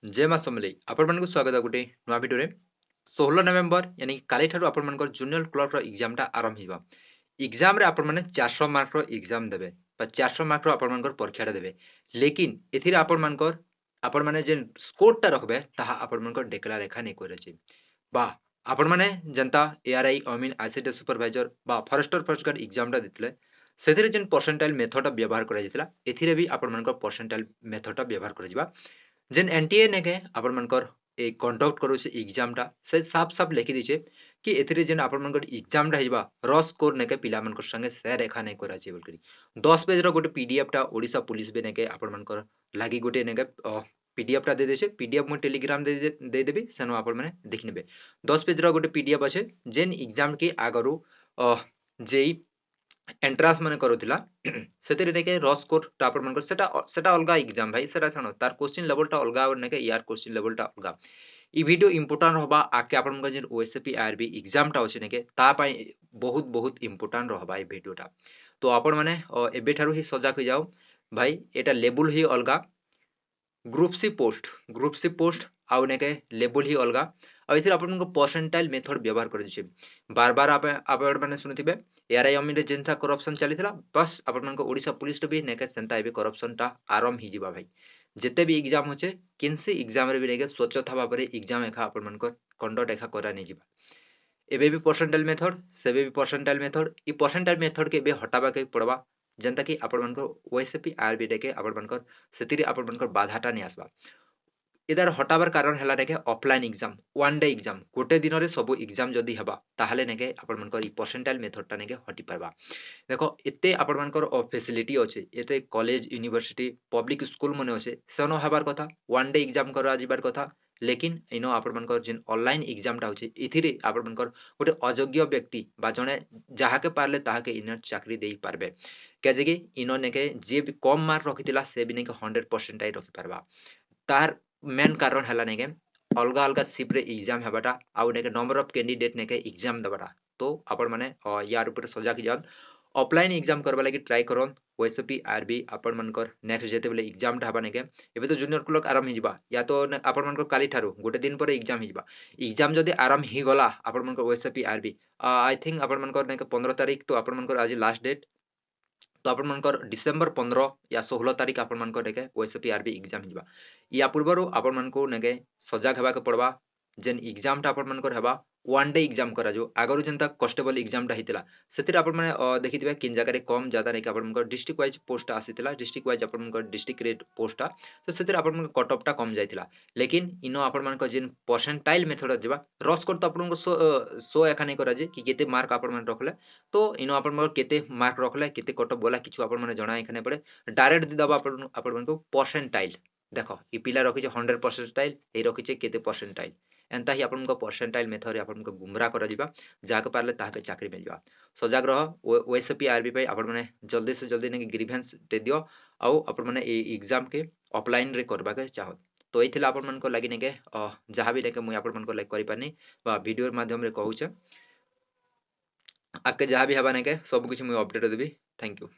जय माँ समलेई आपण स्वागत है गोटे नुआ भिडियो 16 नवेम्बर यानी काली ठारू आपण जूनियर क्लर्क एग्जाम आरंभ होगा। एग्जाम रे आपण माने 400 मार्क एग्जाम देबे 400 मार्क आपण परीक्षा देबे लेकिन एथिरे आपण माने जे स्कोर टा रखबे ताहा आपण डेकला रेखा नहीं करछि बा आपण माने जनता ARY I mean ICT supervisor बा फॉरेस्टर फर्स्ट गार्ड एग्जाम टा दितले सेथिरे जेन परसेंटाइल मेथड व्यवहार करा जितला एथिरे भी आपण परसेंटाइल मेथड व्यवहार करा जिबा जेन एनटीए ने के आपण मनकर ए कंडक्ट करू से एग्जाम टा से साफ साफ लिखि दिछे कि एथिरे जेन आपण मनकर एग्जाम टा हिबा र स्कोर ने के पिला मनकर संगे से रेखा नै करा छै बोलकरी 10 पेज रो गोटे पीडीएफ टा ओडिसा पुलिस बे ने के आपण मनकर लागी गोटे ने के पीडीएफ टा दे देछे पीडीएफ मो टेलीग्राम दे देबी सेनो आपण माने देखि नेबे 10 पेज रो गोटे पीडीएफ अछि जेन एग्जाम के आगरु जेई एंट्रांस माने करूथिला सेतिर नेके रॉ स्कोर टा आपण मनकर सेटा अलगा एग्जाम भाई सेटा छनो तार क्वेश्चन लेवल टा अलगा और नेके यार क्वेश्चन लेवल टा अलगा ई वीडियो इंपोर्टेंट होबा आके आपण मनकर जे ओएसपी आरबी एग्जाम टा होछि नेके ता पई बहुत बहुत इंपोर्टेंट रहबा ई वीडियो टा तो आपण माने एबे थारु ही सजाग हो जाओ भाई एटा लेवल ही अलगा ग्रुप सी पोस्ट आउ नेके लेवल ही अलगा आ इथिर आपण परसेंटाइल मेथड व्यवहार कर दिछे बार बार आपण माने सुनिथिबे एआरआई अमीरे जेनथा करप्शन चलीथिला बस आपण ओडिसा पुलिस भी नेके सेंता एबे करप्शन टा आरंभ ही जिबा भाई जेते भी एग्जाम होचे किनसे एग्जाम रे भी नेके स्वच्छता भाबरे एग्जाम एखा आपण कंडक्ट एखा करा नै जिबा एबे भी परसेंटाइल मेथड सेबे भी परसेंटाइल मेथड ई परसेंटाइल मेथड के बे हटाबा के पड़बा जेनता कि आपण ओएसपी आरबी डेके आपण सेतिरे आपण बाधाटा नै आसबा इधर हटाबार कारण है नेके offline exam one day exam गोटे दिन रे सब एग्जाम जदि हेबा ताहाले नेके आपण मनकर ई परसेंटाइल मेथड टा नेके हटि परबा देखो एते आपण मनकर फैसिलिटी अछि एते कॉलेज यूनिवर्सिटी पब्लिक स्कूल मने अछि सेनो हेबार कथा वन डे एग्जाम करा जिबार कथा लेकिन इनो आपण मनकर जिन ऑनलाइन एग्जाम टा होछि इथिरे आपण मनकर गोटे अयोग्य व्यक्ति बा जणे जाहाके पारले ताहाके इनर चाकरी देई पारबे केजे कि इनो नेके जे भी कम मार्क रखितिला से भी नेके 100% आई रखि पारबा तार मेन कारण है नेके अलग अलग शिफ्ट रे एग्जाम हेबाटा आउ नेके नंबर ऑफ कैंडिडेट नेके एग्जाम दबाटा तो आपण माने यार ऊपर सजाग जान ऑफलाइन एग्जाम करबा लागि ट्राई करन ओएसपी आरबी आपण मनकर नेक्स्ट जेते बेले एग्जाम ढाबा नेके एबे तो जूनियर क्लर्क आराम हिजबा या तो आपण मनकर काली ठारू गोटे दिन पर एग्जाम हिजबा एग्जाम जदी आराम ही गला आपण मनकर ओएसपी आरबी आई थिंक आपण मनकर नेके 15 तारीख तो आपण मनकर आज लास्ट डेट तो आपण मनकर डिसेंबर 15 या 16 तारीख आपण मनकर नेके ओएसपी आरबी एग्जाम हिजबा या पूर्व आपण मानक नेके सजाग हेबाक पड़वा जेन एग्जाम टा आपण मानकर हेबा वन डे एग्जाम करा जो आगरु जेनता कॉन्स्टेबल एग्जाम टा हितला सेतिर आपण माने देखिथिबे किन जगह रे कम ज्यादा नेके आपण मानकर डिस्ट्रिक्ट वाइज पोस्ट आसीतिला डिस्ट्रिक्ट वाइज आपण मानकर डिस्ट्रिक्ट रेट पोस्ट टा तो सेतिर आपण मानकर कट ऑफ टा कम जाइतिला लेकिन इनो आपण मानकर जेन परसेंटाइल मेथड जेबा रस कर तो आपण सो एखा नै करा जे कि केते मार्क आपण मान रखले तो इनो आपण मानकर केते मार्क रखले केते कट ऑफ बोला किछु आपण माने जणा एखने पड़े डायरेक्ट दि दबा आपण मानकर परसेंटाइल देख ये पिला रखी 100 परसेंटाइल ये रखी केते परसेंटाइल एंता ही आपण परसेंटाइल मेथड आपण गुमराह करा जिबा जाके पारले ताके चाकरी मिल जाबा सजाग रह ओएसपी आरबी पे आपण माने जल्दी से जल्दी ने ग्रीवेंस दे दियो आउ आपण माने ए एग्जाम के ऑफलाइन रे करबा के चाहो तो एथिला आपण मन को लागि ने के जहां भी ने के मुई आपण मन को लाइक करि पानी बा वीडियो माध्यम रे कहूचे आके जहां भी हबा ने के सब कुछ मुई अपडेट देबी थैंक यू।